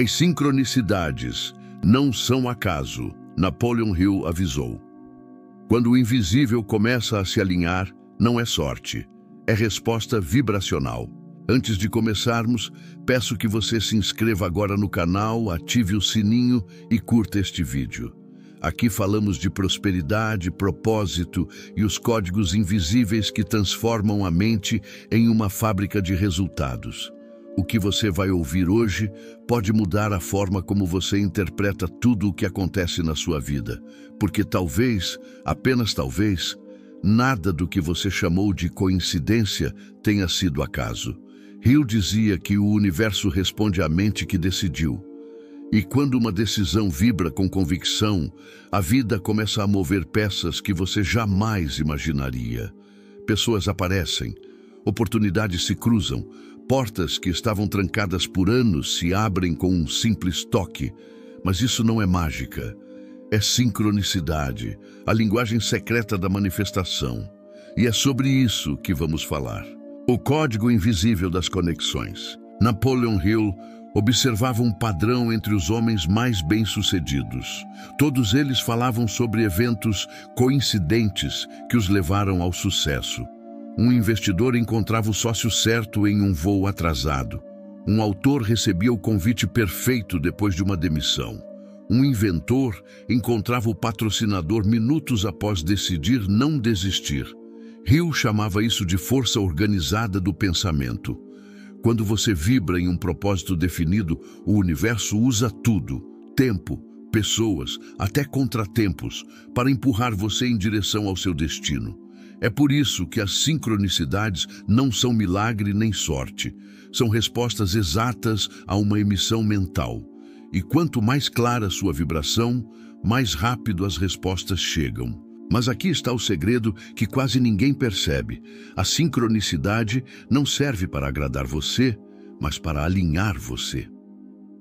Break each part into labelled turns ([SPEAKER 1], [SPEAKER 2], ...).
[SPEAKER 1] As sincronicidades não são acaso, Napoleon Hill avisou. Quando o invisível começa a se alinhar, não é sorte, é resposta vibracional. Antes de começarmos, peço que você se inscreva agora no canal, ative o sininho e curta este vídeo. Aqui falamos de prosperidade, propósito e os códigos invisíveis que transformam a mente em uma fábrica de resultados. O que você vai ouvir hoje pode mudar a forma como você interpreta tudo o que acontece na sua vida, porque talvez, apenas talvez, nada do que você chamou de coincidência tenha sido acaso. Hill dizia que o universo responde à mente que decidiu. E quando uma decisão vibra com convicção, a vida começa a mover peças que você jamais imaginaria. Pessoas aparecem, oportunidades se cruzam, portas que estavam trancadas por anos se abrem com um simples toque. Mas isso não é mágica, é sincronicidade, a linguagem secreta da manifestação. E é sobre isso que vamos falar. O código invisível das conexões. Napoleon Hill observava um padrão entre os homens mais bem-sucedidos. Todos eles falavam sobre eventos coincidentes que os levaram ao sucesso. Um investidor encontrava o sócio certo em um voo atrasado. Um autor recebia o convite perfeito depois de uma demissão. Um inventor encontrava o patrocinador minutos após decidir não desistir. Hill chamava isso de força organizada do pensamento. Quando você vibra em um propósito definido, o universo usa tudo, tempo, pessoas, até contratempos, para empurrar você em direção ao seu destino. É por isso que as sincronicidades não são milagre nem sorte. São respostas exatas a uma emissão mental. E quanto mais clara a sua vibração, mais rápido as respostas chegam. Mas aqui está o segredo que quase ninguém percebe. A sincronicidade não serve para agradar você, mas para alinhar você.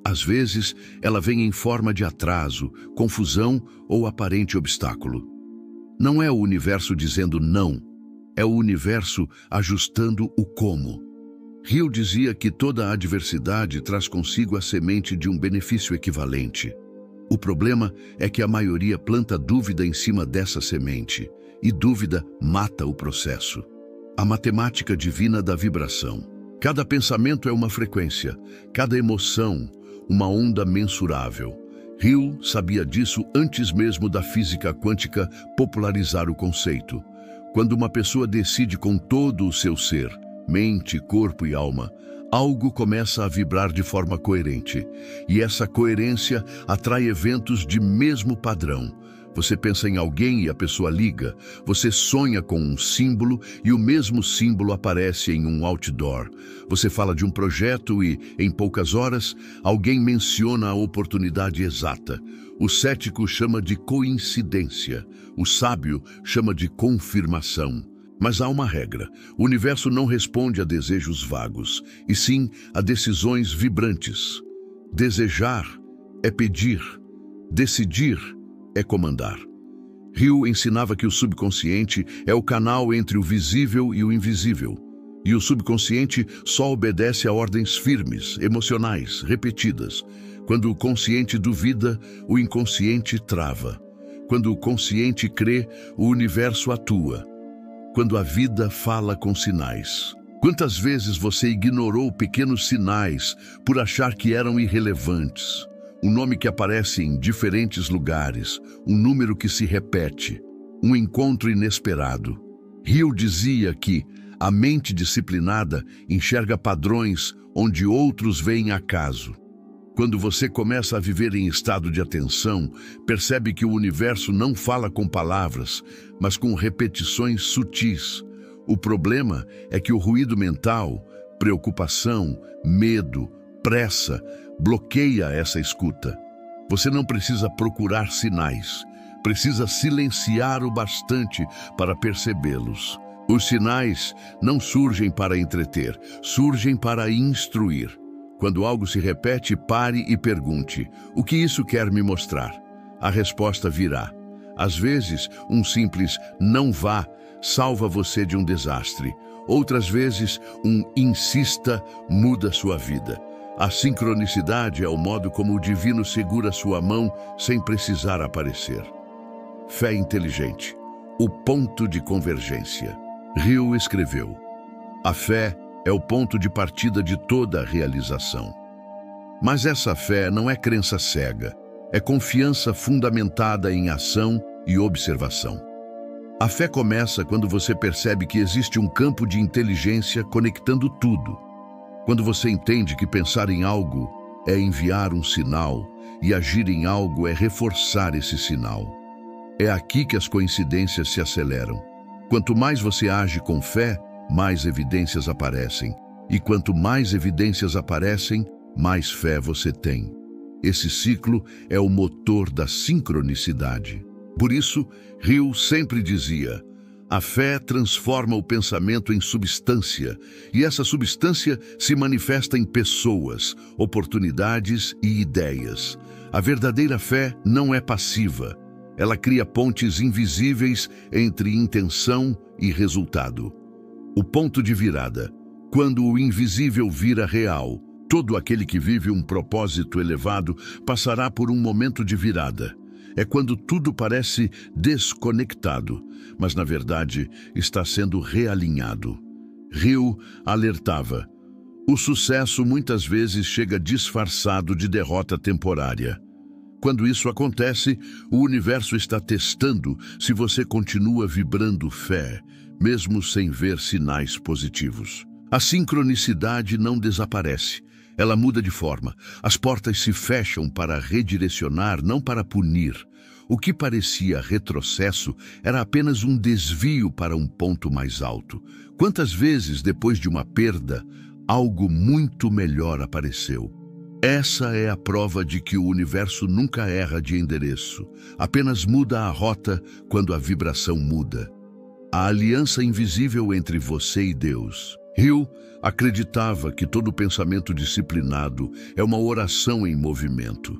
[SPEAKER 1] Às vezes, ela vem em forma de atraso, confusão ou aparente obstáculo. Não é o universo dizendo não, é o universo ajustando o como. Hill dizia que toda adversidade traz consigo a semente de um benefício equivalente. O problema é que a maioria planta dúvida em cima dessa semente, e dúvida mata o processo. A matemática divina da vibração. Cada pensamento é uma frequência, cada emoção, uma onda mensurável. Hill sabia disso antes mesmo da física quântica popularizar o conceito. Quando uma pessoa decide com todo o seu ser, mente, corpo e alma, algo começa a vibrar de forma coerente. E essa coerência atrai eventos de mesmo padrão. Você pensa em alguém e a pessoa liga. Você sonha com um símbolo e o mesmo símbolo aparece em um outdoor. Você fala de um projeto e, em poucas horas, alguém menciona a oportunidade exata. O cético chama de coincidência. O sábio chama de confirmação. Mas há uma regra. O universo não responde a desejos vagos, e sim a decisões vibrantes. Desejar é pedir. Decidir é comandar. Hill ensinava que o subconsciente é o canal entre o visível e o invisível. E o subconsciente só obedece a ordens firmes, emocionais, repetidas. Quando o consciente duvida, o inconsciente trava. Quando o consciente crê, o universo atua. Quando a vida fala com sinais. Quantas vezes você ignorou pequenos sinais por achar que eram irrelevantes? Um nome que aparece em diferentes lugares, um número que se repete, um encontro inesperado. Hill dizia que a mente disciplinada enxerga padrões onde outros veem acaso. Quando você começa a viver em estado de atenção, percebe que o universo não fala com palavras, mas com repetições sutis. O problema é que o ruído mental, preocupação, medo, pressa, bloqueia essa escuta. Você não precisa procurar sinais, precisa silenciar o bastante para percebê-los. Os sinais não surgem para entreter, surgem para instruir. Quando algo se repete, pare e pergunte: o que isso quer me mostrar? A resposta virá. Às vezes, um simples não vá salva você de um desastre. Outras vezes, um insista muda sua vida. A sincronicidade é o modo como o divino segura sua mão sem precisar aparecer. Fé inteligente, o ponto de convergência. Hill escreveu: a fé é o ponto de partida de toda a realização. Mas essa fé não é crença cega, é confiança fundamentada em ação e observação. A fé começa quando você percebe que existe um campo de inteligência conectando tudo. Quando você entende que pensar em algo é enviar um sinal e agir em algo é reforçar esse sinal. É aqui que as coincidências se aceleram. Quanto mais você age com fé, mais evidências aparecem. E quanto mais evidências aparecem, mais fé você tem. Esse ciclo é o motor da sincronicidade. Por isso, Hill sempre dizia: a fé transforma o pensamento em substância, e essa substância se manifesta em pessoas, oportunidades e ideias. A verdadeira fé não é passiva. Ela cria pontes invisíveis entre intenção e resultado. O ponto de virada. Quando o invisível vira real, todo aquele que vive um propósito elevado passará por um momento de virada. É quando tudo parece desconectado, mas na verdade está sendo realinhado. Hill alertava: o sucesso muitas vezes chega disfarçado de derrota temporária. Quando isso acontece, o universo está testando se você continua vibrando fé, mesmo sem ver sinais positivos. A sincronicidade não desaparece. Ela muda de forma. As portas se fecham para redirecionar, não para punir. O que parecia retrocesso era apenas um desvio para um ponto mais alto. Quantas vezes, depois de uma perda, algo muito melhor apareceu? Essa é a prova de que o universo nunca erra de endereço. Apenas muda a rota quando a vibração muda. A aliança invisível entre você e Deus. Hill acreditava que todo pensamento disciplinado é uma oração em movimento.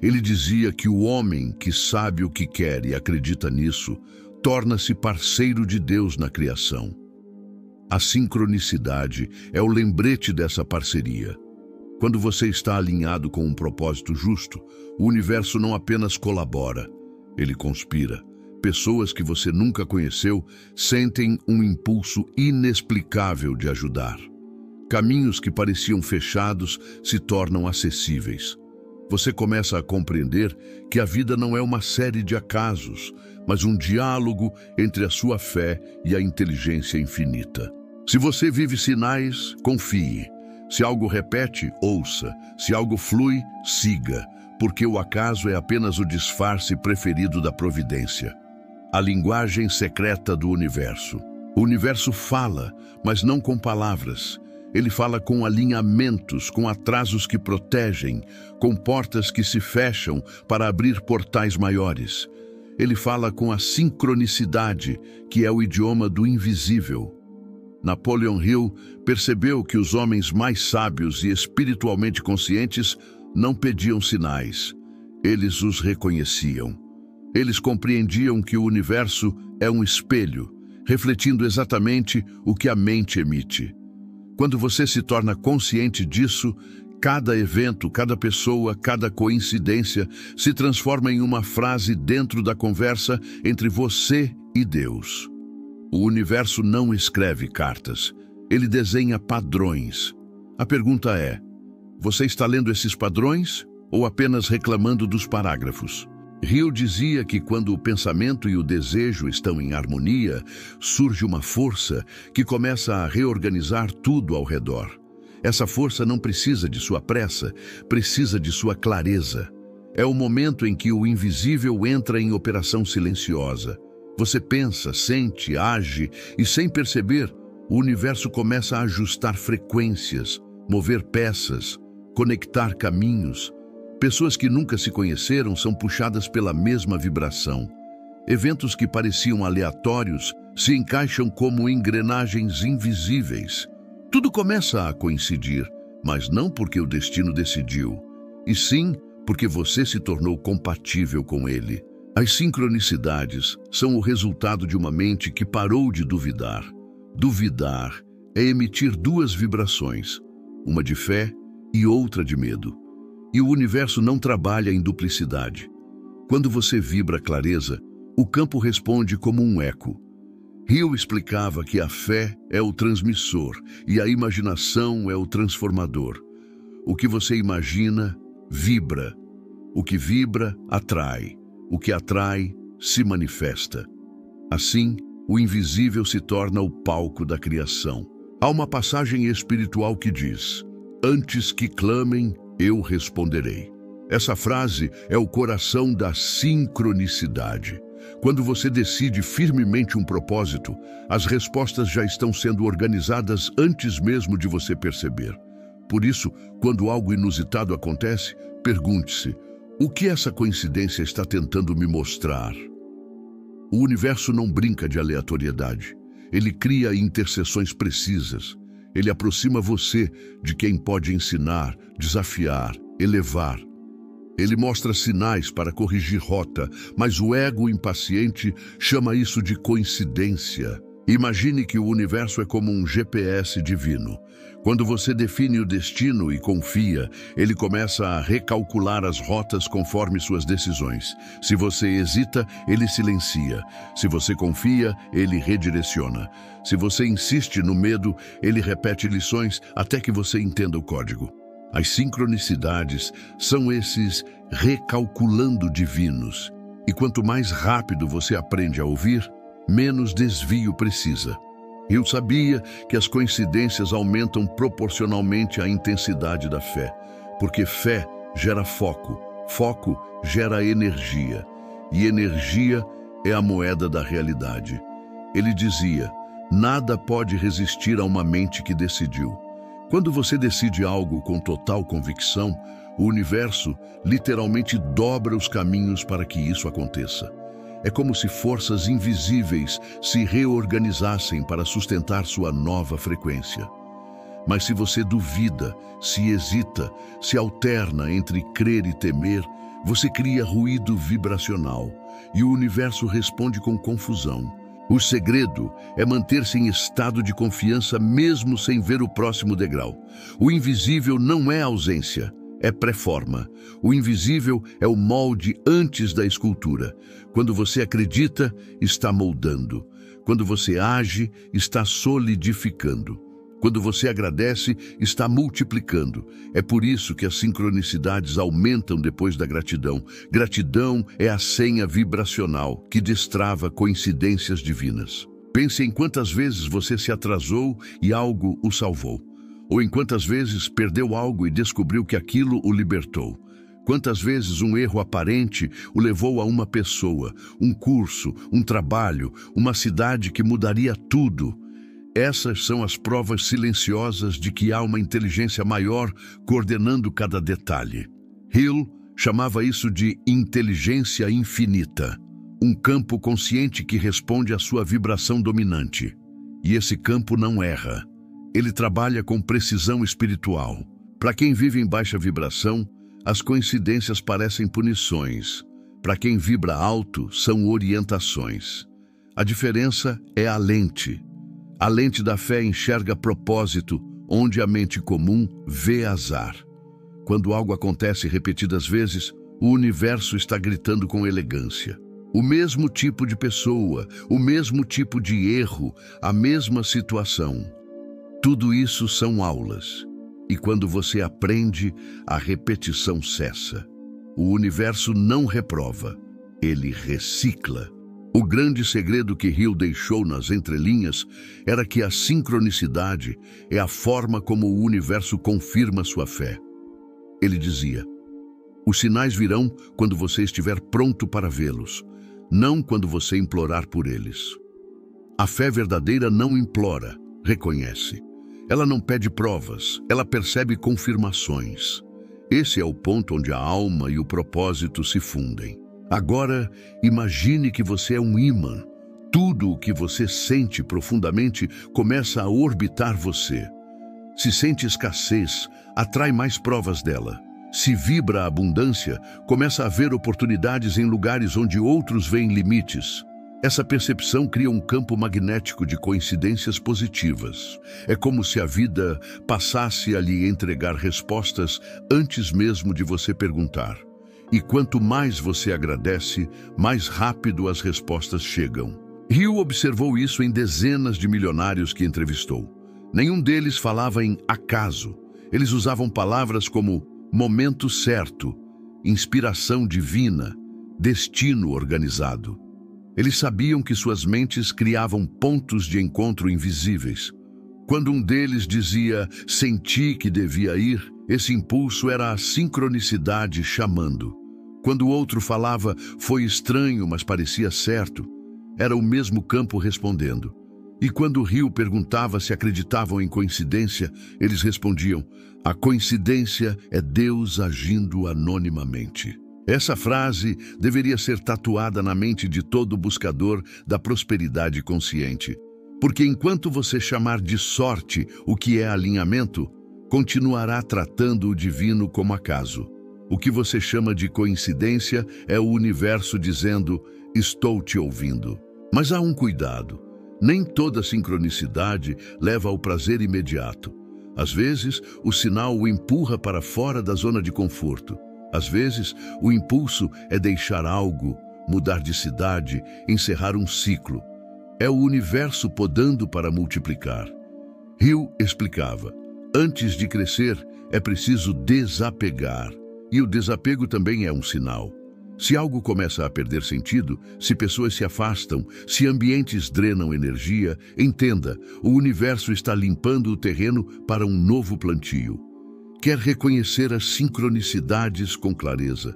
[SPEAKER 1] Ele dizia que o homem que sabe o que quer e acredita nisso, torna-se parceiro de Deus na criação. A sincronicidade é o lembrete dessa parceria. Quando você está alinhado com um propósito justo, o universo não apenas colabora, ele conspira. Pessoas que você nunca conheceu sentem um impulso inexplicável de ajudar. Caminhos que pareciam fechados se tornam acessíveis. Você começa a compreender que a vida não é uma série de acasos, mas um diálogo entre a sua fé e a inteligência infinita. Se você vive sinais, confie. Se algo repete, ouça. Se algo flui, siga, porque o acaso é apenas o disfarce preferido da providência. A linguagem secreta do universo. O universo fala, mas não com palavras. Ele fala com alinhamentos, com atrasos que protegem, com portas que se fecham para abrir portais maiores. Ele fala com a sincronicidade, que é o idioma do invisível. Napoleon Hill percebeu que os homens mais sábios e espiritualmente conscientes não pediam sinais. Eles os reconheciam. Eles compreendiam que o universo é um espelho, refletindo exatamente o que a mente emite. Quando você se torna consciente disso, cada evento, cada pessoa, cada coincidência se transforma em uma frase dentro da conversa entre você e Deus. O universo não escreve cartas, ele desenha padrões. A pergunta é: você está lendo esses padrões ou apenas reclamando dos parágrafos? Hill dizia que quando o pensamento e o desejo estão em harmonia, surge uma força que começa a reorganizar tudo ao redor. Essa força não precisa de sua pressa, precisa de sua clareza. É o momento em que o invisível entra em operação silenciosa. Você pensa, sente, age e, sem perceber, o universo começa a ajustar frequências, mover peças, conectar caminhos. Pessoas que nunca se conheceram são puxadas pela mesma vibração. Eventos que pareciam aleatórios se encaixam como engrenagens invisíveis. Tudo começa a coincidir, mas não porque o destino decidiu, e sim porque você se tornou compatível com ele. As sincronicidades são o resultado de uma mente que parou de duvidar. Duvidar é emitir duas vibrações, uma de fé e outra de medo. E o universo não trabalha em duplicidade. Quando você vibra clareza, o campo responde como um eco. Hill explicava que a fé é o transmissor e a imaginação é o transformador. O que você imagina, vibra. O que vibra, atrai. O que atrai, se manifesta. Assim, o invisível se torna o palco da criação. Há uma passagem espiritual que diz: "Antes que clamem, eu responderei." Essa frase é o coração da sincronicidade. Quando você decide firmemente um propósito, as respostas já estão sendo organizadas antes mesmo de você perceber. Por isso, quando algo inusitado acontece, pergunte-se: o que essa coincidência está tentando me mostrar? O universo não brinca de aleatoriedade. Ele cria interseções precisas. Ele aproxima você de quem pode ensinar, desafiar, elevar. Ele mostra sinais para corrigir rota, mas o ego impaciente chama isso de coincidência. Imagine que o universo é como um GPS divino. Quando você define o destino e confia, ele começa a recalcular as rotas conforme suas decisões. Se você hesita, ele silencia. Se você confia, ele redireciona. Se você insiste no medo, ele repete lições até que você entenda o código. As sincronicidades são esses recalculando divinos. E quanto mais rápido você aprende a ouvir, menos desvio precisa. Eu sabia que as coincidências aumentam proporcionalmente à intensidade da fé, porque fé gera foco, foco gera energia, e energia é a moeda da realidade. Ele dizia: nada pode resistir a uma mente que decidiu. Quando você decide algo com total convicção, o universo literalmente dobra os caminhos para que isso aconteça. É como se forças invisíveis se reorganizassem para sustentar sua nova frequência. Mas se você duvida, se hesita, se alterna entre crer e temer, você cria ruído vibracional e o universo responde com confusão. O segredo é manter-se em estado de confiança mesmo sem ver o próximo degrau. O invisível não é ausência, é pré-forma. O invisível é o molde antes da escultura. Quando você acredita, está moldando. Quando você age, está solidificando. Quando você agradece, está multiplicando. É por isso que as sincronicidades aumentam depois da gratidão. Gratidão é a senha vibracional que destrava coincidências divinas. Pense em quantas vezes você se atrasou e algo o salvou. Ou em quantas vezes perdeu algo e descobriu que aquilo o libertou. Quantas vezes um erro aparente o levou a uma pessoa, um curso, um trabalho, uma cidade que mudaria tudo. Essas são as provas silenciosas de que há uma inteligência maior coordenando cada detalhe. Hill chamava isso de inteligência infinita, um campo consciente que responde à sua vibração dominante. E esse campo não erra. Ele trabalha com precisão espiritual. Para quem vive em baixa vibração, as coincidências parecem punições. Para quem vibra alto, são orientações. A diferença é a lente. A lente da fé enxerga propósito, onde a mente comum vê azar. Quando algo acontece repetidas vezes, o universo está gritando com elegância. O mesmo tipo de pessoa, o mesmo tipo de erro, a mesma situação. Tudo isso são aulas. E quando você aprende, a repetição cessa. O universo não reprova, ele recicla. O grande segredo que Hill deixou nas entrelinhas era que a sincronicidade é a forma como o universo confirma sua fé. Ele dizia: os sinais virão quando você estiver pronto para vê-los, não quando você implorar por eles. A fé verdadeira não implora, reconhece. Ela não pede provas, ela percebe confirmações. Esse é o ponto onde a alma e o propósito se fundem. Agora, imagine que você é um ímã. Tudo o que você sente profundamente começa a orbitar você. Se sente escassez, atrai mais provas dela. Se vibra a abundância, começa a ver oportunidades em lugares onde outros veem limites. Essa percepção cria um campo magnético de coincidências positivas. É como se a vida passasse a lhe entregar respostas antes mesmo de você perguntar. E quanto mais você agradece, mais rápido as respostas chegam. Hill observou isso em dezenas de milionários que entrevistou. Nenhum deles falava em acaso. Eles usavam palavras como momento certo, inspiração divina, destino organizado. Eles sabiam que suas mentes criavam pontos de encontro invisíveis. Quando um deles dizia, senti que devia ir, esse impulso era a sincronicidade chamando. Quando o outro falava, foi estranho, mas parecia certo, era o mesmo campo respondendo. E quando Hill perguntava se acreditavam em coincidência, eles respondiam, a coincidência é Deus agindo anonimamente. Essa frase deveria ser tatuada na mente de todo buscador da prosperidade consciente. Porque enquanto você chamar de sorte o que é alinhamento, continuará tratando o divino como acaso. O que você chama de coincidência é o universo dizendo, estou te ouvindo. Mas há um cuidado. Nem toda sincronicidade leva ao prazer imediato. Às vezes, o sinal o empurra para fora da zona de conforto. Às vezes, o impulso é deixar algo, mudar de cidade, encerrar um ciclo. É o universo podando para multiplicar. Hill explicava, antes de crescer, é preciso desapegar. E o desapego também é um sinal. Se algo começa a perder sentido, se pessoas se afastam, se ambientes drenam energia, entenda, o universo está limpando o terreno para um novo plantio. Quer reconhecer as sincronicidades com clareza?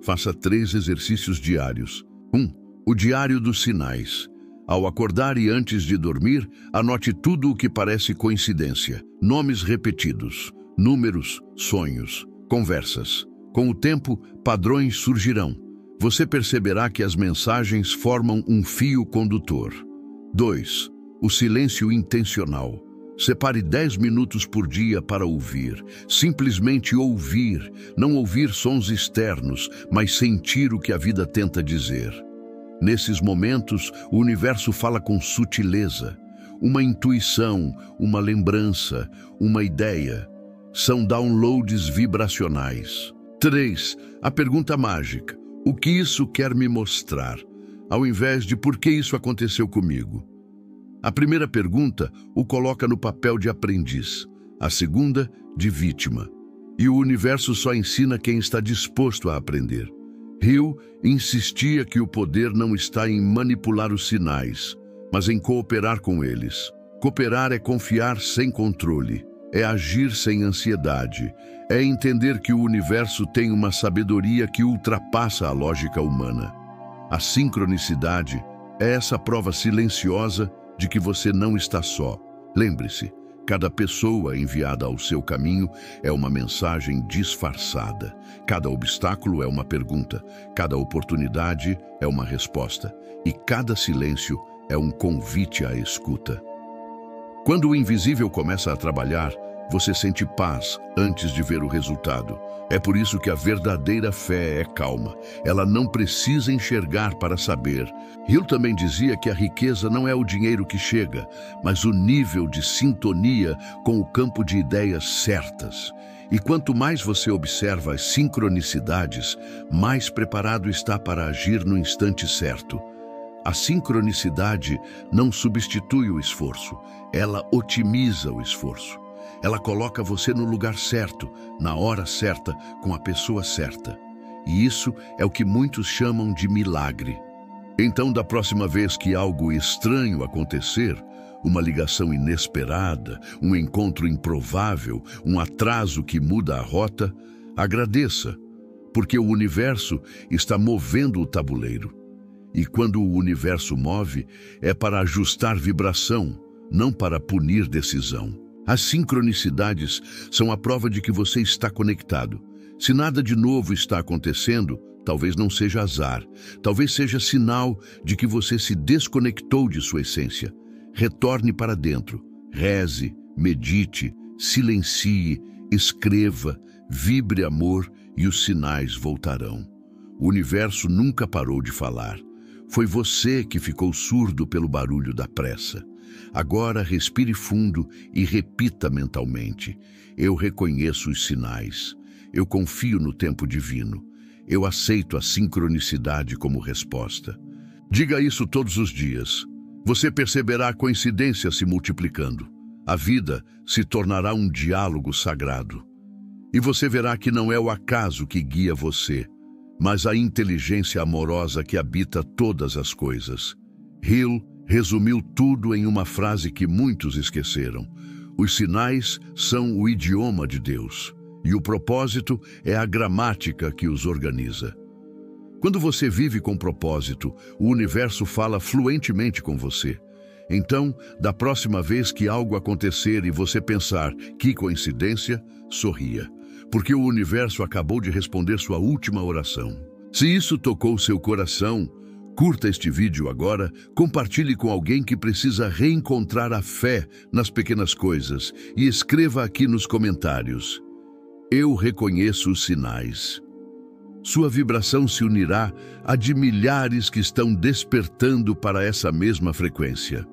[SPEAKER 1] Faça 3 exercícios diários. 1. O diário dos sinais. Ao acordar e antes de dormir, anote tudo o que parece coincidência. Nomes repetidos, números, sonhos, conversas. Com o tempo, padrões surgirão. Você perceberá que as mensagens formam um fio condutor. 2. O silêncio intencional. Separe 10 minutos por dia para ouvir. Simplesmente ouvir. Não ouvir sons externos, mas sentir o que a vida tenta dizer. Nesses momentos, o universo fala com sutileza. Uma intuição, uma lembrança, uma ideia. São downloads vibracionais. 3. A pergunta mágica. O que isso quer me mostrar? Ao invés de por que isso aconteceu comigo? A primeira pergunta o coloca no papel de aprendiz. A segunda, de vítima. E o universo só ensina quem está disposto a aprender. Hill insistia que o poder não está em manipular os sinais, mas em cooperar com eles. Cooperar é confiar sem controle. É agir sem ansiedade, é entender que o universo tem uma sabedoria que ultrapassa a lógica humana. A sincronicidade é essa prova silenciosa de que você não está só. Lembre-se, cada pessoa enviada ao seu caminho é uma mensagem disfarçada. Cada obstáculo é uma pergunta, cada oportunidade é uma resposta e cada silêncio é um convite à escuta. Quando o invisível começa a trabalhar, você sente paz antes de ver o resultado. É por isso que a verdadeira fé é calma. Ela não precisa enxergar para saber. Hill também dizia que a riqueza não é o dinheiro que chega, mas o nível de sintonia com o campo de ideias certas. E quanto mais você observa as sincronicidades, mais preparado está para agir no instante certo. A sincronicidade não substitui o esforço, ela otimiza o esforço. Ela coloca você no lugar certo, na hora certa, com a pessoa certa. E isso é o que muitos chamam de milagre. Então, da próxima vez que algo estranho acontecer, uma ligação inesperada, um encontro improvável, um atraso que muda a rota, agradeça, porque o universo está movendo o tabuleiro. E quando o universo move, é para ajustar vibração, não para punir decisão. As sincronicidades são a prova de que você está conectado. Se nada de novo está acontecendo, talvez não seja azar, talvez seja sinal de que você se desconectou de sua essência. Retorne para dentro, reze, medite, silencie, escreva, vibre amor e os sinais voltarão. O universo nunca parou de falar. Foi você que ficou surdo pelo barulho da pressa. Agora respire fundo e repita mentalmente: eu reconheço os sinais. Eu confio no tempo divino. Eu aceito a sincronicidade como resposta. Diga isso todos os dias. Você perceberá a coincidência se multiplicando. A vida se tornará um diálogo sagrado. E você verá que não é o acaso que guia você, mas a inteligência amorosa que habita todas as coisas. Hill resumiu tudo em uma frase que muitos esqueceram: os sinais são o idioma de Deus, e o propósito é a gramática que os organiza. Quando você vive com propósito, o universo fala fluentemente com você. Então, da próxima vez que algo acontecer e você pensar, que coincidência, sorria, porque o universo acabou de responder sua última oração. Se isso tocou seu coração, curta este vídeo agora, compartilhe com alguém que precisa reencontrar a fé nas pequenas coisas e escreva aqui nos comentários: eu reconheço os sinais. Sua vibração se unirá à de milhares que estão despertando para essa mesma frequência.